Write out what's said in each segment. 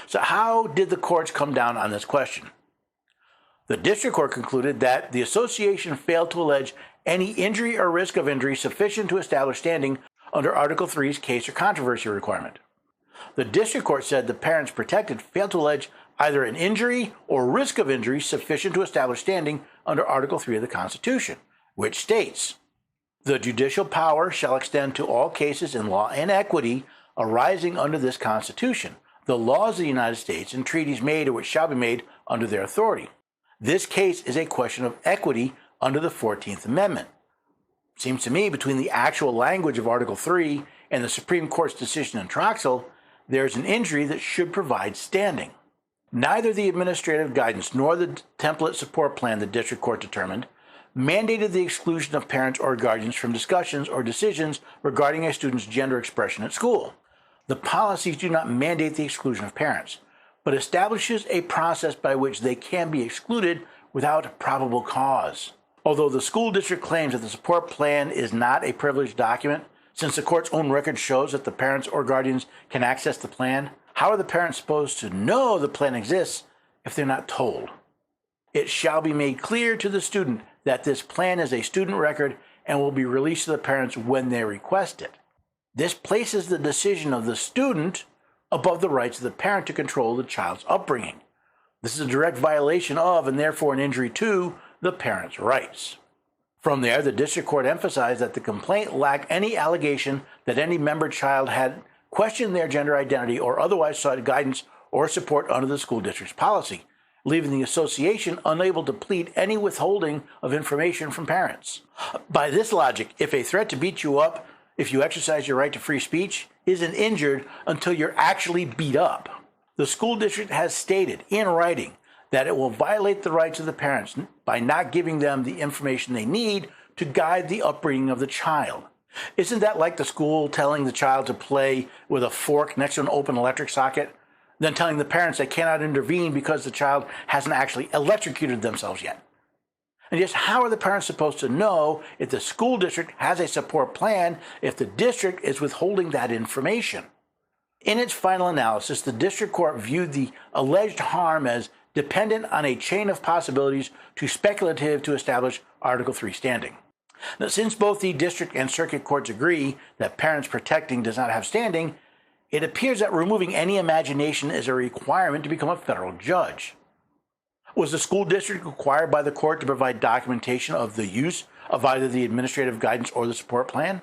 So how did the courts come down on this question? The district court concluded that the association failed to allege any injury or risk of injury sufficient to establish standing under Article 3's case or controversy requirement. The district court said the parents protected failed to allege either an injury or risk of injury sufficient to establish standing under Article 3 of the Constitution, which states, "The judicial power shall extend to all cases in law and equity arising under this Constitution, the laws of the United States, and treaties made or which shall be made under their authority. This case is a question of equity under the 14th Amendment." Seems to me between the actual language of Article 3 and the Supreme Court's decision in Troxel, there's an injury that should provide standing. Neither the administrative guidance nor the template support plan the district court determined mandated the exclusion of parents or guardians from discussions or decisions regarding a student's gender expression at school. The policies do not mandate the exclusion of parents, but establishes a process by which they can be excluded without probable cause. Although the school district claims that the support plan is not a privileged document, since the court's own record shows that the parents or guardians can access the plan, how are the parents supposed to know the plan exists if they're not told? It shall be made clear to the student that this plan is a student record and will be released to the parents when they request it. This places the decision of the student above the rights of the parent to control the child's upbringing. This is a direct violation of, and therefore an injury to, the parent's rights. From there, the district court emphasized that the complaint lacked any allegation that any member child had questioned their gender identity or otherwise sought guidance or support under the school district's policy, leaving the association unable to plead any withholding of information from parents. By this logic, if a threat to beat you up if you exercise your right to free speech isn't injured until you're actually beat up, the school district has stated in writing that it will violate the rights of the parents by not giving them the information they need to guide the upbringing of the child. Isn't that like the school telling the child to play with a fork next to an open electric socket, then telling the parents they cannot intervene because the child hasn't actually electrocuted themselves yet? And just how are the parents supposed to know if the school district has a support plan if the district is withholding that information? In its final analysis, the district court viewed the alleged harm as dependent on a chain of possibilities too speculative to establish Article 3 standing. Now, since both the district and circuit courts agree that parents protecting does not have standing, it appears that removing any imagination is a requirement to become a federal judge. Was the school district required by the court to provide documentation of the use of either the administrative guidance or the support plan?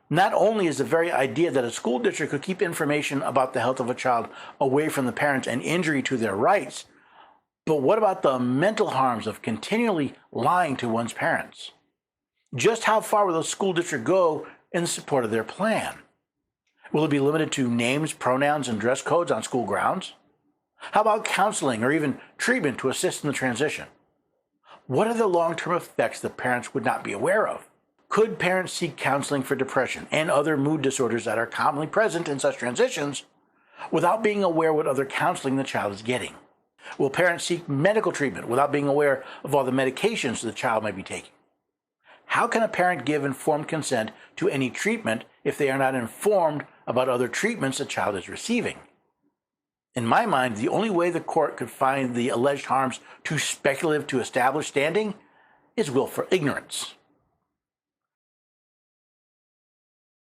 Not only is the very idea that a school district could keep information about the health of a child away from the parents an injury to their rights, but what about the mental harms of continually lying to one's parents? Just how far will the school district go in support of their plan? Will it be limited to names, pronouns, and dress codes on school grounds? How about counseling or even treatment to assist in the transition? What are the long-term effects that parents would not be aware of? Could parents seek counseling for depression and other mood disorders that are commonly present in such transitions without being aware what other counseling the child is getting? Will parents seek medical treatment without being aware of all the medications the child might be taking? How can a parent give informed consent to any treatment if they are not informed about other treatments the child is receiving? In my mind, the only way the court could find the alleged harms too speculative to establish standing is willful ignorance.